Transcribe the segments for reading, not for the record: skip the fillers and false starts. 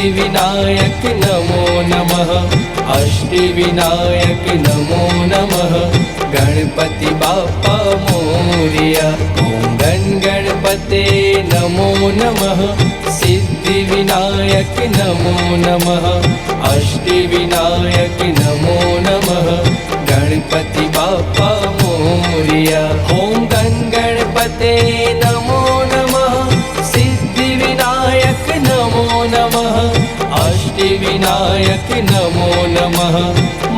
सिद्धिविनायक नमो नमः। अष्टविनायक नमो नमः। गणपति बाप्पा मोरया। ओम गण गणपते नमो नमः। सिद्धिविनायक नमो नमः। अष्टविनायक नमो नमः। गणपति बाप्पा मोरया। ओम गण गणपते नमो नमः। सिद्धिविनायक नमो नमः। अष्टविनायक नमो नमः।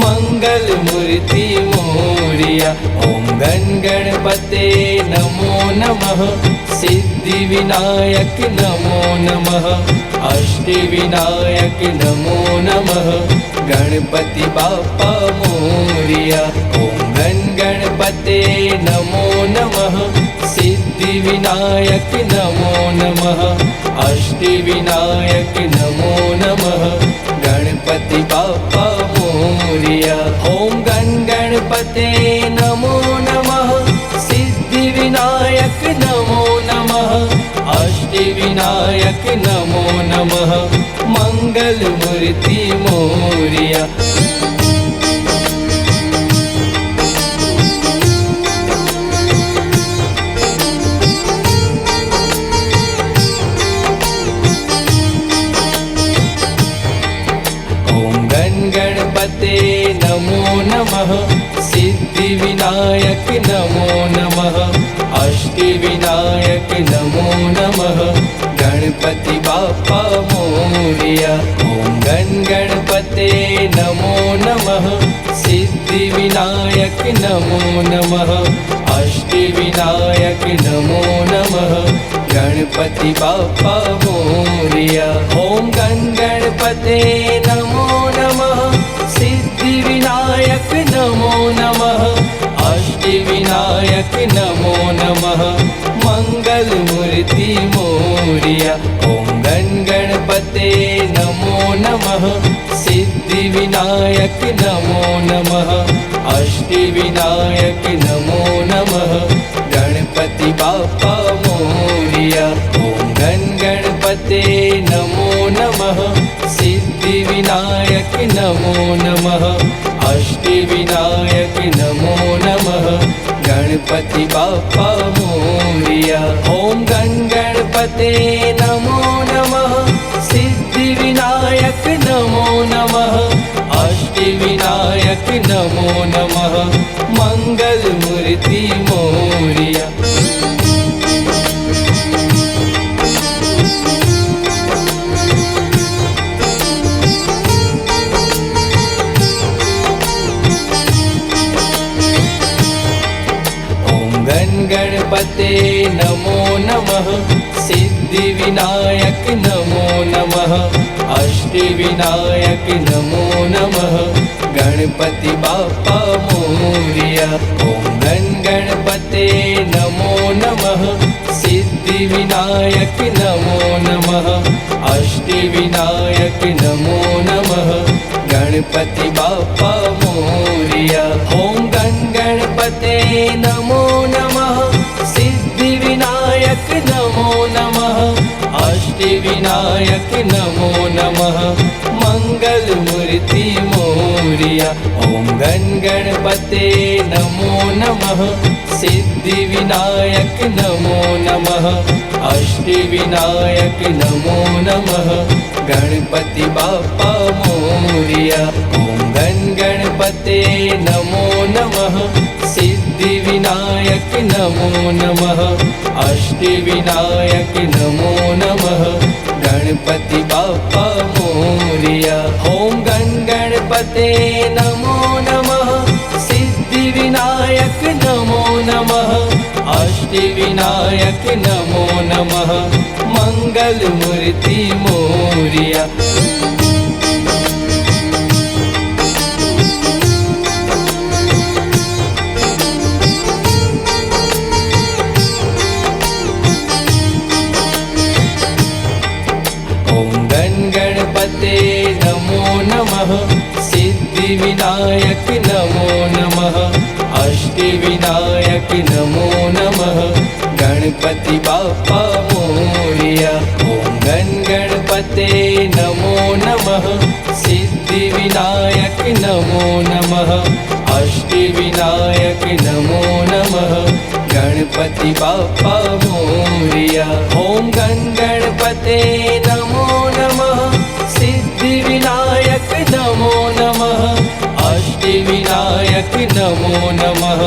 मंगल मूर्ति मोरया। ओम गण गणपते नमो नमः। सिद्धिविनायक नमो नमः। अष्टविनायक नमो नमः। गणपति बाप्पा मोरया। ओम गण गणपते नमो नमः। सिद्धिविनायक नमो नमः। अष्टविनायक नमो नमः। गणपति बाप्पा मोरया। ओम गण गणपते नमो नमः। सिद्धिविनायक नमो नमः। अष्टविनायक नमो नमः। मंगल मूर्ति मोरया। गणपते नमो नमः। सिद्धिविनायक नमो नमः। अष्टविनायक नमो नमः। गणपति बाप्पा मोरया। ओम गण गणपते नमो नमः। सिद्धिविनायक नमो नमः। अष्टविनायक नमो नमः। गणपति बाप्पा मोरया। ओम गण गणपते नमो नमः। सिद्धिविनायक नमो नमः। अष्टविनायक नमो नमः। मंगल मूर्ति मोरया। ओम गण गणपते नमो नमः। सिद्धिविनायक नमो नमः। अष्टविनायक नमो नमः। गणपति बाप्पा मोरया। ओम गण गणपते नमो नमः। सिद्धिविनायक नमो नमः। अष्टविनायक नमो नमः। गणपति बाप्पा मोरया। ओम गण गणपते नमो नमः। सिद्धिविनायक नमो नमः। अष्टविनायक नमो नमः। मंगल मूर्ति मोरया। गणपते नमो नमः। सिद्धिविनायक नमो नमः। अष्टविनायक नमो नमः। गणपति बाप्पा मोरया। ओम गण गणपते नमो नमः। सिद्धिविनायक नमो नमः। अष्टविनायक नमो नमः। गणपति बाप्पा मोरया। ओम गण गणपते नमो नमः। सिद्धिविनायक नमो नमः। अष्टविनायक नमो नमः। मंगल मूर्ति मोरया। ओम गण गणपते नमो नमः। सिद्धिविनायक नमो नमः। अष्टविनायक नमो नमः। गणपति बाप्पा मोरया। ओम गण गणपते नमो नमः। सिद्धिविनायक नमो नमः। अष्टविनायक नमो नमः। गणपति बाप्पा मोरया। ओम गण गणपते नमो नमः। सिद्धिविनायक नमो नमः। अष्टविनायक नमो नमः। मंगल मूर्ति मोरया। गणपते नमो नमः। सिद्धिविनायक नमो नमः। अष्टविनायक नमो नमः। गणपति बाप्पा मोरया। ओम गण गणपते नमो नमः सिद्धिविनायक नमो नमः अष्टविनायक नमो नमः गणपति बाप्पा मोरया। ओम गण गणपते नमो नमः सिद्धिविनायक नमो नमः अष्टविनायक नमो नमः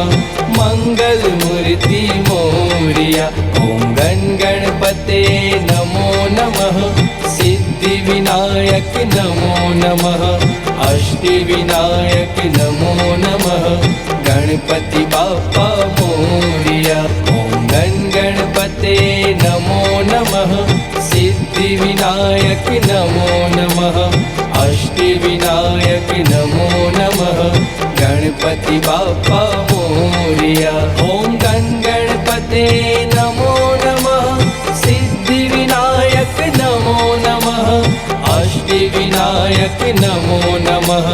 मंगल मूर्ति मोरया। ओम गण गणपते नमो नमः सिद्धिविनायक नमो नमः अष्टविनायक नमो नमः गणपति बाप्पा मोरया। ओम गण गणपते नमो नमः सिद्धिविनायक नमो नमः अष्टविनायक नमो नमः गणपति बाप्पा मोरया। ओम गण गणपते नमो नमः सिद्धिविनायक नमो नमः अष्टविनायक नमो नमः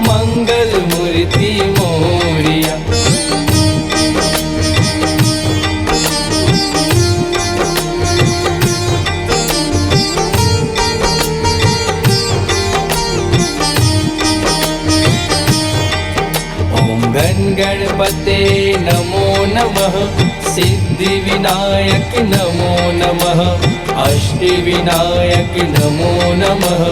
मंगल मूर्ति मोरया। गण गणपते नमो नमः सिद्धिविनायक नमो नमः अष्टविनायक नमो नमः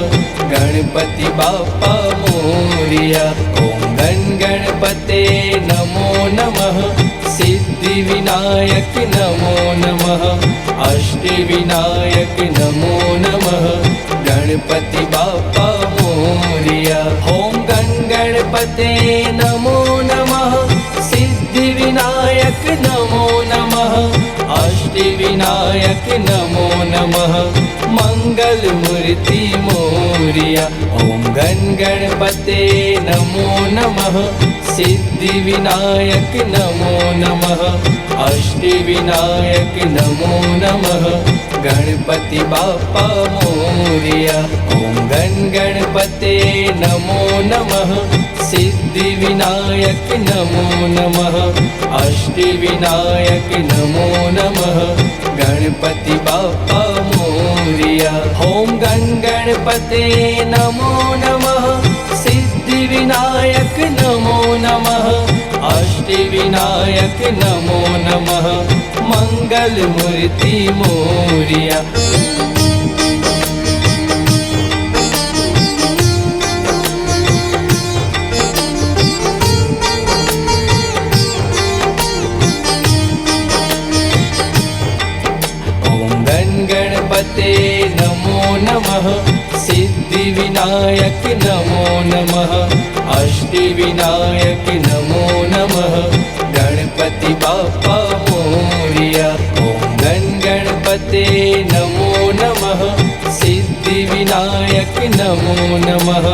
गणपति बाप्पा मोरया। ओम गण गणपते नमो नमः सिद्धिविनायक नमो नमः अष्टविनायक नमो नमः गणपति बाप्पा मोरया। ओम गण गणपते नमो नमः सिद्धिविनायक नमो नमः अष्टविनायक नमो नमः मंगल मूर्ति मोरया। ओम गण गणपते नमो नमः सिद्धिविनायक नमो नमः अष्टविनायक नमो नमः गणपति बाप्पा मोरया। ओम गण गणपते नमो नमः सिद्धिविनायक नमो नमः अष्टविनायक नमो नमः गणपति बाप्पा मोरया। ओम गण गणपते नमो नमः सिद्धिविनायक नमो नमः अष्टविनायक नमो नमः मंगल मूर्ति मोरया। गणपते नमो नमः सिद्धिविनायक नमो नमः अष्टविनायक नमो नमः गणपति बाप्पा मोरया। ओम गण गणपते नमो नमः सिद्धिविनायक नमो नमः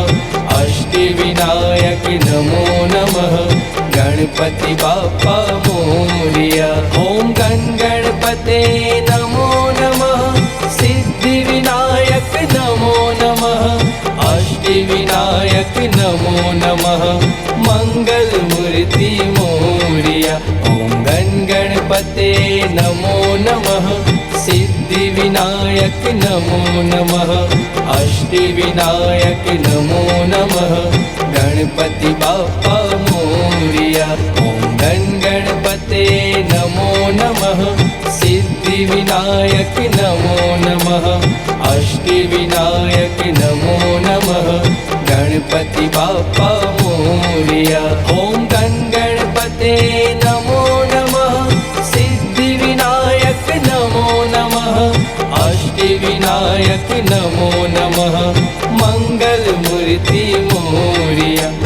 अष्टविनायक नमो नमः गणपति बाप्पा मोरया। ओम गण गणपते नमो नमः सिद्धिविनायक नमो नमः अष्टविनायक नमो नमः मंगल मूर्ति मोरया। ओम गण गणपते नमो नमः सिद्धिविनायक नमो नमः अष्टविनायक नमो नमः गणपति बाप्पा मोरया। ओम गण गणपते नमो नमः सिद्धिविनायक नमो नमः अष्टविनायक नमो नमः गणपति बाप्पा मोरया। ओम गण गणपते नमो नमः सिद्धिविनायक नमो नमः अष्टविनायक नमो नमः मंगल मूर्ति मोरया।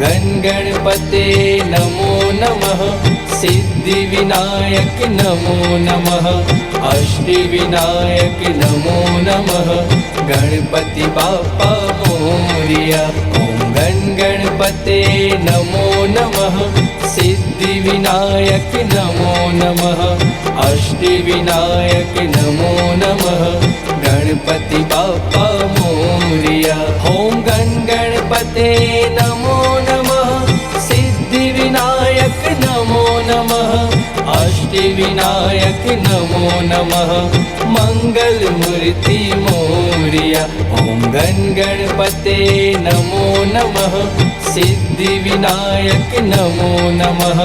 गण गणपते नमो नमः सिद्धिविनायक नमो नमः अष्टविनायक नमो नमः गणपति बाप्पा मोरया। ओम गण गणपते नमो नमः सिद्धिविनायक नमो नमः अष्टविनायक नमो नमः गण गणपति बाप्पा मोरिया। ओम गण गणपते नमो नमः, सिद्धिविनायक नमो नमः, अष्टविनायक नमो नमः, मंगलमूर्ति मोरिया। ओम गण गणपते नमो नमः, सिद्धिविनायक नमो नमः,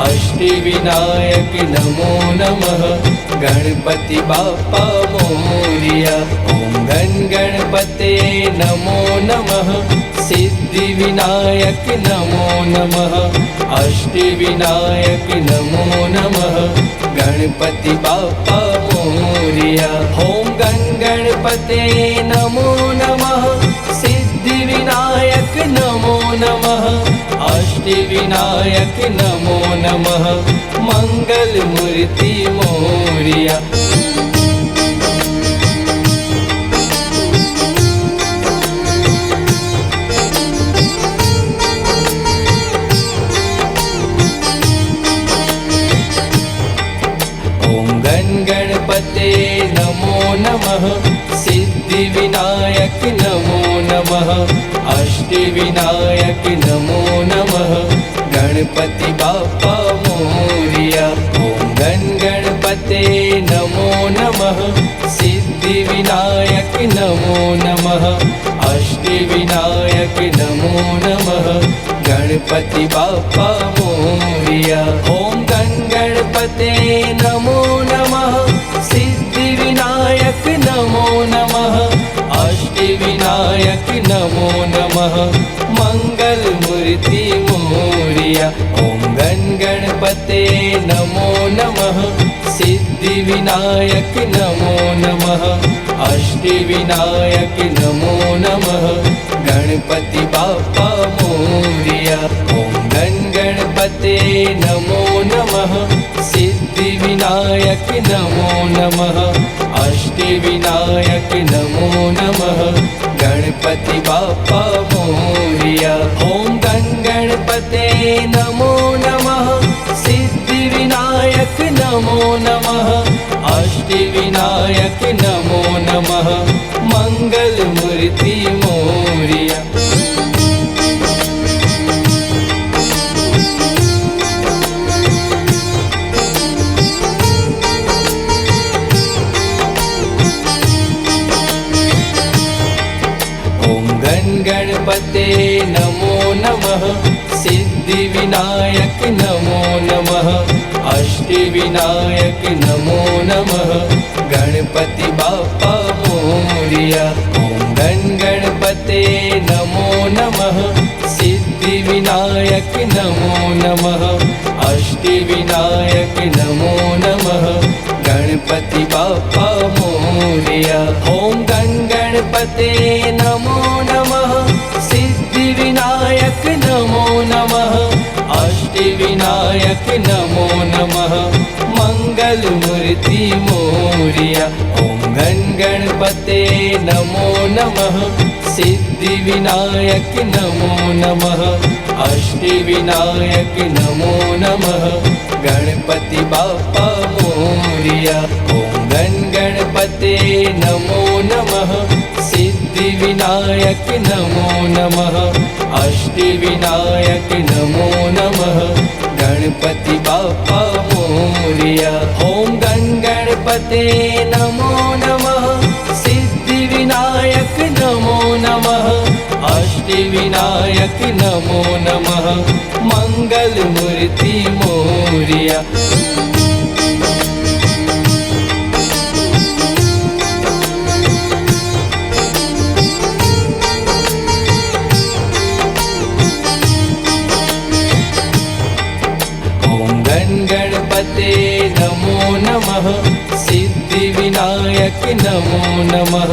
अष्टविनायक नमो नमः, गणपति बाप्पा मोरिया। ओम गण गणपते नमो नमः, सिद्धिविनायक नमो नमः, अष्टविनायक नमो नमः, गणपति बाप्पा मोरिया। ओम गण गणपते नमो नमः, सिद्धिविनायक नमो नमः, अष्टविनायक नमो नमः, मंगलमूर्ति मोरिया। गणपते नमो नमः, सिद्धिविनायक नमो नमः, अष्टविनायक नमो नमः, गणपति बाप्पा मोरिया। ओम गण गणपते नमो नमः, सिद्धिविनायक नमो नमः, अष्टविनायक नमो नमः, गणपति बाप्पा मोरिया। ओम गण गणपते नमो नमः, सिद्धिविनायक नमो नमः, अष्टविनायक नमो नमः, मंगलमूर्ति मोरिया। ओम गण गणपते नमो नमः, सिद्धिविनायक नमो नमः, अष्टविनायक नमो नमः, गणपति बाप्पा मोरिया। ओम गण गणपते नमो नमः, सिद्धिविनायक नमो नमः, अष्टविनायक नमो नमः, गणपति बाप्पा मोरिया। ओम गण गणपते नमो नमः, सिद्धिविनायक नमो नमः, अष्टविनायक नमो नमः, मंगलमूर्ति मोरिया। गणपते नमो नमः, सिद्धिविनायक नमो नमः, अष्टविनायक नमो नमः, गणपति बाप्पा मोरिया। ओम गण गणपते नमो नमः, सिद्धिविनायक नमो नमः, अष्टविनायक नमो नमः, गणपति बाप्पा मोरिया। ओम गण गणपते नमो नमः, सिद्धिविनायक नमो नमः, अष्टविनायक नमो नमः, मंगलमूर्ति मोरिया। ओम गण गणपते नमो नमः, सिद्धिविनायक नमो नमः, अष्टविनायक नमो नमः, गणपति बाप्पा मोरिया। ओम गण गणपते नमो नमः, सिद्धिविनायक नमो नमः, अष्टविनायक नमो नमः, गणपति बाप्पा मोरिया। ओम गण गणपते नमो नमः, सिद्धिविनायक नमो नमः, अष्टविनायक नमो नमः, मंगलमूर्ति मोरिया। गणपते नमो नमः, सिद्धिविनायक नमो नमः,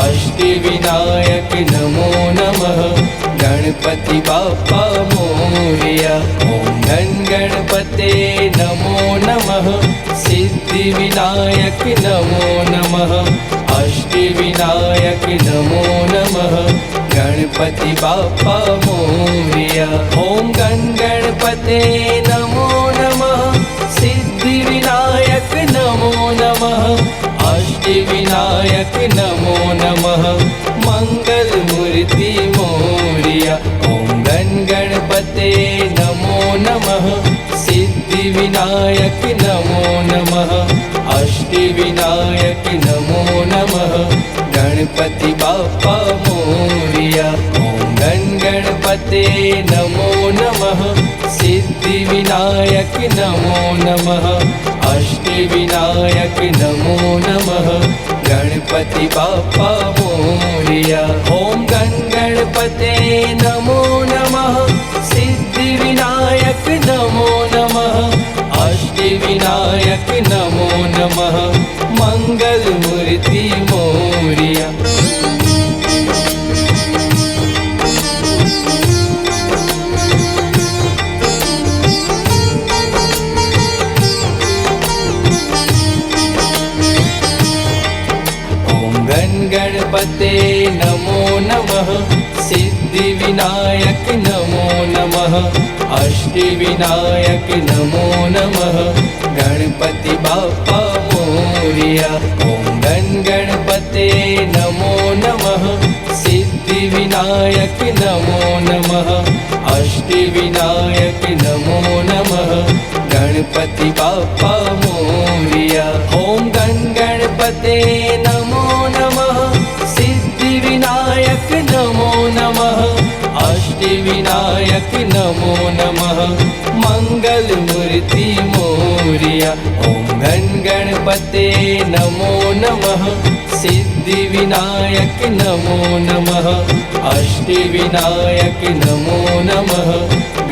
अष्टविनायक नमो नमः, गणपति बाप्पा मोरिया। ओम गण गणपते नमो नमः, सिद्धिविनायक नमो नमः, अष्टविनायक नमो नमः, गणपति बाप्पा मोरिया। ओम गण गणपते नमो नमः, सिद्धिविनायक नमो नमः, अष्टविनायक नमो नमः मंगल मूर्ति मोरिया। ओम गण गणपते नमो नमः सिद्धिविनायक नमो नमः अष्टविनायक नमो नमः गणपति बाप्पा मोरिया। ओम गण गणपते नमो नमः सिद्धिविनायक नमो नमः अष्टविनायक नमो नमः गणपति बाप्पा मोरिया। ओम गण गणपते नमो नमः सिद्धिविनायक नमो नमः अष्टविनायक नमो नमः मंगल मूर्ति मोरिया। गणपते नमो नमः सिद्धिविनायक नमो नमः अष्टविनायक नमो नमः गणपति बाप्पा मोरिया। ओम गण गणपते नमो नमः सिद्धिविनायक नमो नमः अष्टविनायक नमो नमः गणपति बाप्पा मोरिया। ओम गण गणपते नमो नमः सिद्धिविनायक नमो नमः अष्टविनायक नमो नमः मंगल मूर्ति मोरिया। ओम गण गणपते नमो नमः सिद्धिविनायक नमो नमः अष्टविनायक नमो नमः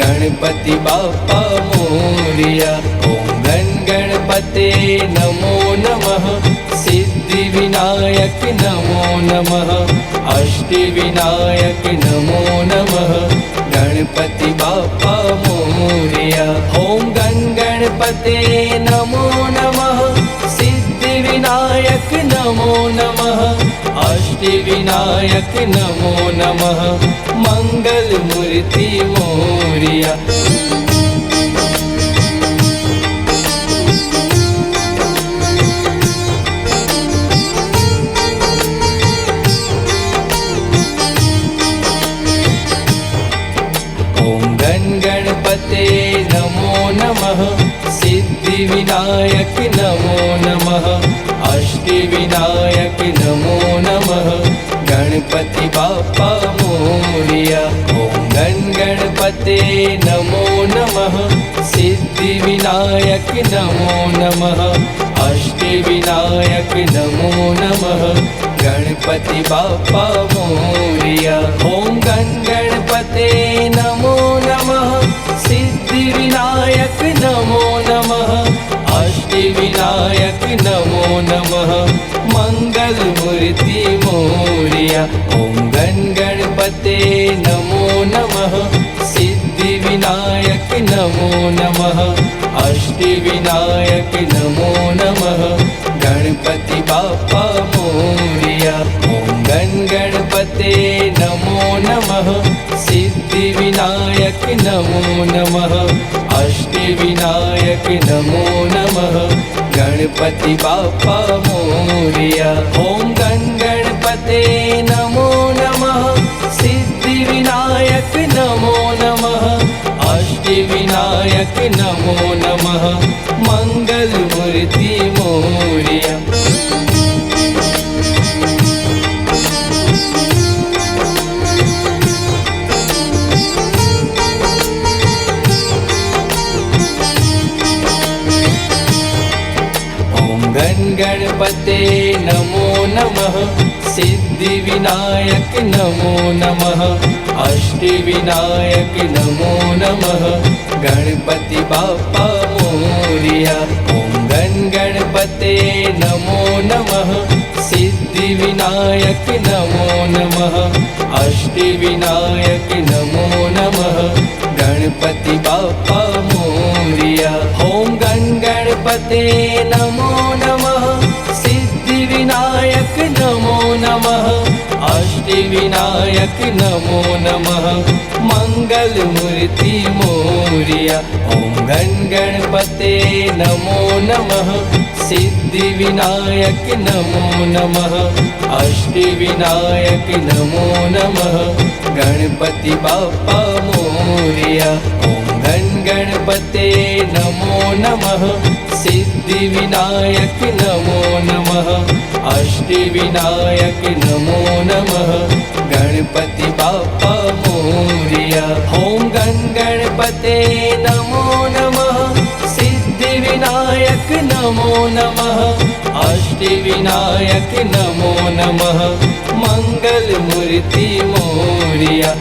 गणपति बाप्पा मोरिया। ओम गण गणपते नमो नमः सिद्धिविनायक नमो नमः अष्टविनायक नमो नमः गणपति बाप्पा मोरिया। ओम गण गणपते नमो नमः सिद्धिविनायक नमो नमः अष्टविनायक नमो नमः मंगल मूर्ति मोरिया। गणपते नमो नमः सिद्धिविनायक नमो नमः अष्टविनायक नमो नमः गणपति बाप्पा मोरिया। ओम गण गणपते नमो नमः सिद्धिविनायक नमो नमः अष्टविनायक नमो नमः गणपति बाप्पा मोरिया। ओम गण गणपते नमो नमः सिद्धिविनायक नमो नमः अष्टविनायक नमो नमः मंगल मूर्ति मोरिया। ओम गण गणपते नमो नमः सिद्धिविनायक नमो नमः अष्टविनायक नमो नमः गणपति बाप्पा मोरिया। ओम गण गणपते नमो नमः सिद्धिविनायक नमो नमः अष्टविनायक नमो नमः गणपति बाप्पा मोरिया। ओम गण गणपते नमो नमः सिद्धिविनायक नमो नमः अष्टविनायक नमो नमः मंगल मूर्ति मोरिया। गणपते नमो नमः सिद्धिविनायक नमो नमः अष्टविनायक नमो नमः गणपति बाप्पा मोरिया। ओम गण गणपते नमो नमः सिद्धिविनायक नमो नमः अष्टविनायक नमो नमः गणपति बाप्पा मोरिया। ओम गण गणपते नमो नमः सिद्धिविनायक नमो नमः अष्टविनायक नमो नमः मंगल मूर्ति मोरिया। ओम गण गणपते नमो नमः सिद्धिविनायक नमो नमः अष्टविनायक नमो नमः गणपति बाप्पा मोरया। ओम गण गणपते नमो नमः सिद्धिविनायक नमो नमः अष्टविनायक नमो नमः गणपति बाप्पा मोरया। ओम गण गणपते नमो नमः सिद्धिविनायक नमो नमः अष्टविनायक नमो नमः मंगल मूर्ति मोरया।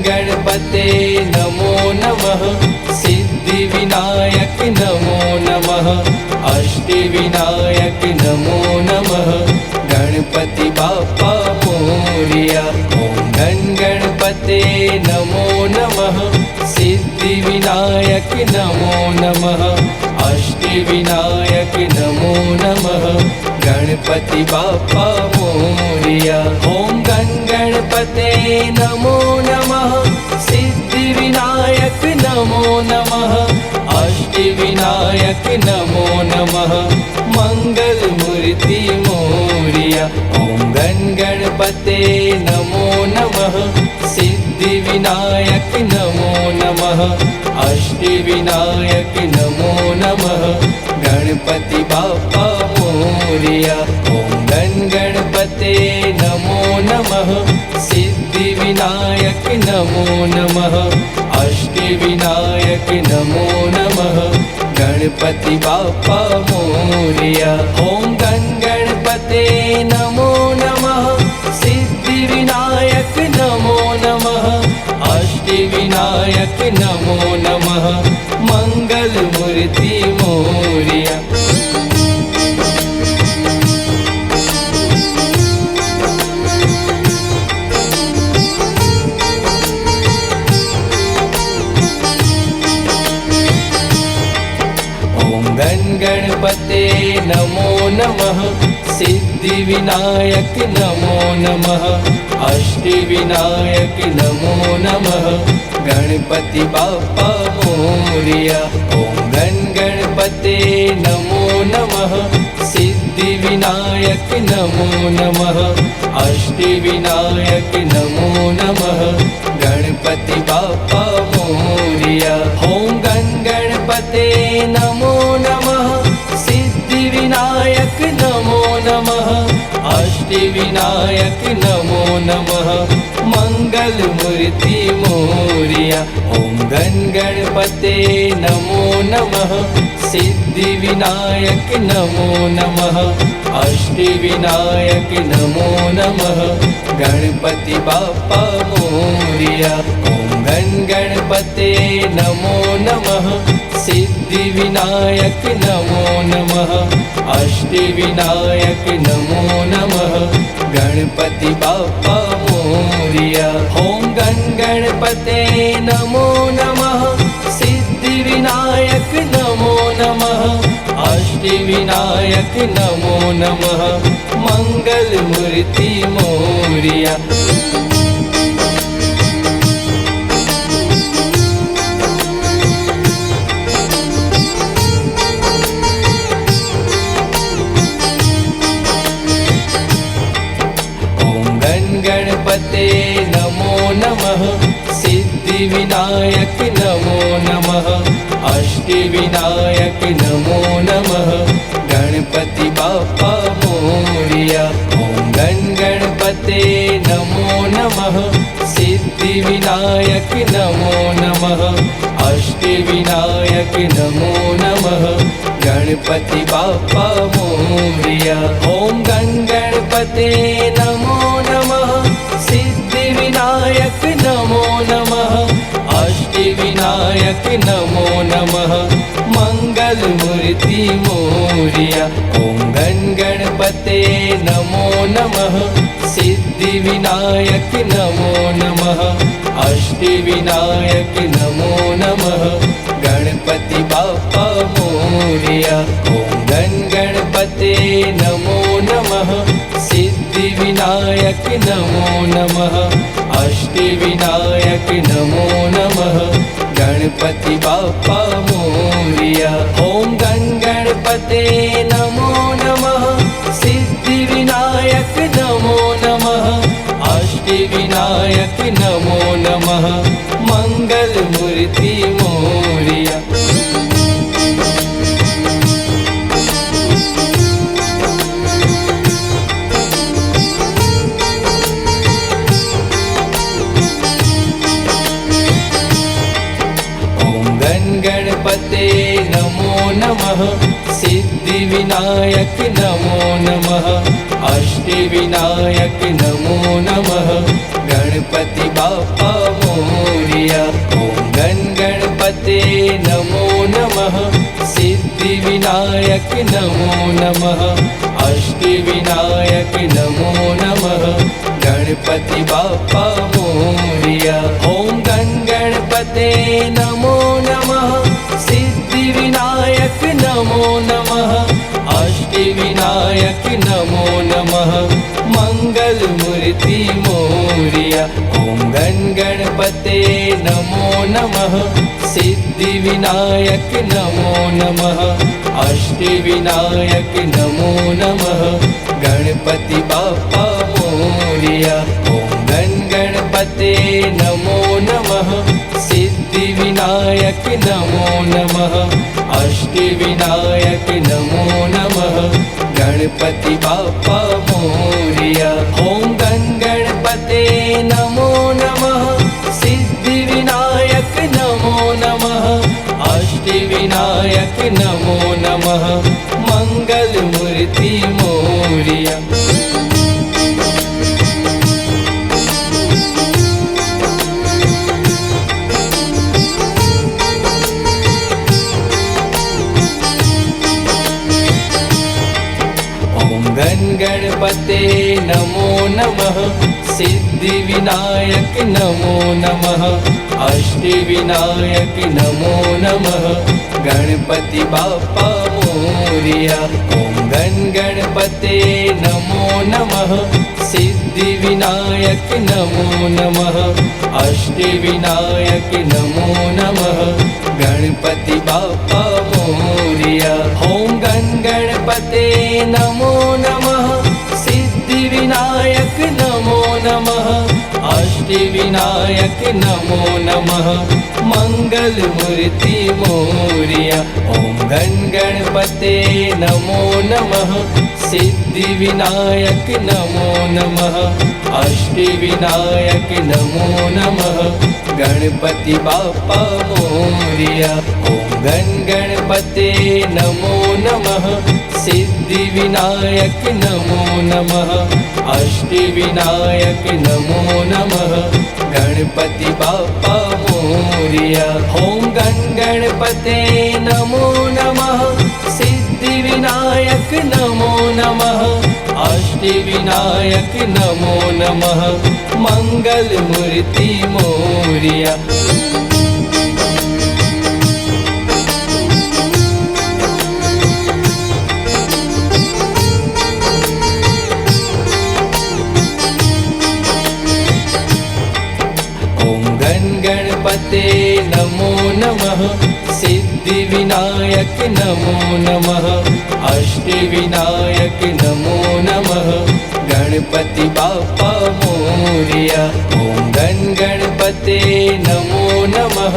गणपते नमो नमः सिद्धिविनायक नमो नमः अष्टविनायक नमो नमः गणपति बाप्पा मोरया। ओम गण गणपते नमो नमः सिद्धिविनायक नमो नमः अष्टविनायक नमो नमः गणपति बाप्पा मोरया। ओम गण गणपते नमो नमः सिद्धिविनायक नमो नमः अष्टविनायक नमो नमः मंगल मूर्ति मोरया। ओम गण गणपते नमो नमः सिद्धिविनायक नमो नमः अष्टविनायक नमो नमः गणपति बाप्पा मोरया। ओम गण गणपते नमो नमः सिद्धिविनायक नमो नमः अष्टविनायक नमो नमः गणपति बाप्पा मोरया। ओम गण गणपते नमो नमः सिद्धिविनायक नमो नमः अष्टविनायक नमो नमः मंगल मूर्ति मोरया। गणपते नमो नमः सिद्धिविनायक नमो नमः अष्टविनायक नमो नमः गणपति बाप्पा मोरया। ओम गण गणपते नमो नमः सिद्धिविनायक नमो नमः अष्टविनायक नमो नमः गणपति बाप्पा मोरया। ओम गण गणपते नमो नमः सिद्धिविनायक नमो नमः अष्टविनायक नमो नमः मंगल मूर्ति मोरया। ओम गण गणपते नमो नमः सिद्धिविनायक नमो नमः अष्टविनायक नमो नमः गणपति बाप्पा मोरया। ओम गण गणपते नमो नमः सिद्धिविनायक नमो नमः अष्टविनायक नमो नमः गणपति बाप्पा मोरया। ओम गण गणपते नमो नमः सिद्धिविनायक नमो नमः अष्टविनायक नमो नमः मंगल मूर्ति मोरया। गणपते नमो नमः सिद्धिविनायक नमो नमः अष्टविनायक नमो नमः गणपति बाप्पा मोरया। ओम गण गणपते नमो नमः सिद्धिविनायक नमो नमः अष्टविनायक नमो नमः गणपति बाप्पा मोरया। ओम गण गणपते नमो नमः सिद्धिविनायक नमो नमः अष्टविनायक नमो नमः मंगल मूर्ति मोरया। ओम गण गणपते नमो नमः सिद्धिविनायक नमो नमः अष्टविनायक नमो नमः गणपति बाप्पा मोरया। ओम गण गणपते विनायक नमो नमः अष्टविनायक नमो नमः गणपति बाप्पा मोरिया। ओम गण गणपते नमो नमः सिद्धिविनायक नमो नमः अष्टविनायक नमो नमः मंगल मूर्ति मोरिया। गणपते नमो नमः सिद्धिविनायक नमो नमः अष्टविनायक नमो नमः गणपति बाप्पा मोरिया। ओम गण गणपते नमो नमः सिद्धिविनायक नमो नमः अष्टविनायक नमो नमः गणपति बाप्पा मोरिया। ओम गण गणपते नमो नमः सिद्धिविनायक नमो नमः अष्टविनायक नमो नमः मंगल मूर्ति मोरिया। ओम गण गणपते नमो नमः सिद्धिविनायक नमो नमः अष्टविनायक नमो नमः गणपति बाप्पा मोरिया। ओम गण गणपते नमो नमः सिद्धिविनायक नमो नमः अष्टविनायक नमो नमः गणपति बाप्पा मोरिया। ओम गण गणपते नमो नमः सिद्धिविनायक नमो नमः अष्टविनायक नमो नमः मंगल मूर्ति मोरिया। गण गणपते नमो नमः सिद्धिविनायक नमो नमः अष्टविनायक नमो नमः गणपति बाप्पा मोरिया। ओम गण गणपते नमो नमः सिद्धिविनायक नमो नमः अष्टविनायक नमो नमः गणपति बाप्पा मोरिया। ओम गण गणपते नमो नमः सिद्धिविनायक नमो नमः अष्टविनायक नमो नमः मंगल मूर्ति मोरिया। ओम गण गणपते नमो नमः सिद्धिविनायक नमो नमः अष्टविनायक नमो नमः गणपति बाप्पा मोरिया। ओम गण गणपते नमो नमः सिद्धिविनायक नमो नमः अष्टविनायक नमो नमः गणपति बाप्पा मोरिया। ओम गण गणपते नमो नमः सिद्धिविनायक नमो नमः अष्टविनायक नमो नमः मंगल मूर्ति मोरिया। गणपते नमो नमः सिद्धिविनायक नमो नमः अष्टविनायक नमो नमः गणपति बाप्पा मोरिया। ओम गण गणपते नमो नमः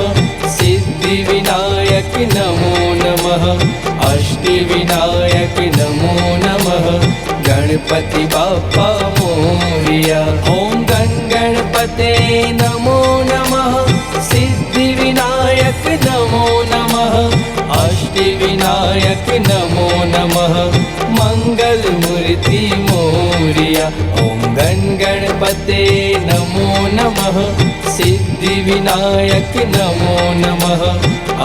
सिद्धिविनायक नमो नमः अष्टविनायक नमो नमः गणपति बाप्पा मोरिया। ओम गण गणपते नमो नमः सिद्धिविनायक नमो नमः अष्टविनायक नमो नमः मंगल मूर्ति मोरिया। ओम गण गणपते नमो नमः सिद्धिविनायक नमो नमः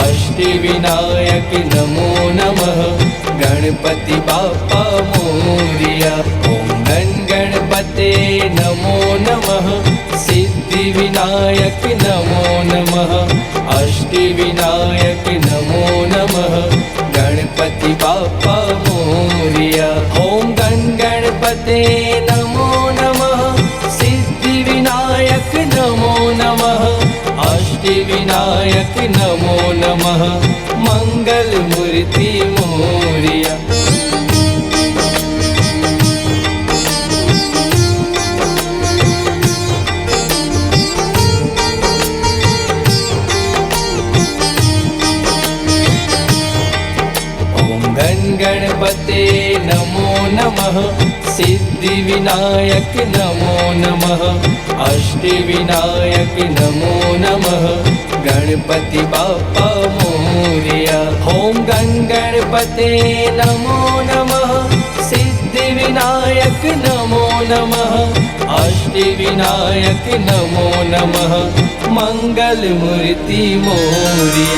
अष्टविनायक नमो नमः गणपति बाप्पा मोरिया। ओम गण गणपते नमो नमः सिद्धिविनायक नमो नमः अष्टविनायक नमो नमः गणपति बाप्पा मोरिया। ओम गण गणपते नमो नमः सिद्धिविनायक नमो नमः मंगलमूर्ति मोरिया। गणपते नमो नमः सिद्धिविनायक नमो नमः अष्टविनायक नमो नमः गणपति बाप्पा मोरिया। ओम गणपते नमो नमः सिद्धिविनायक नमो नमः अष्टविनायक नमो नमः मंगलमूर्ति मोरिया।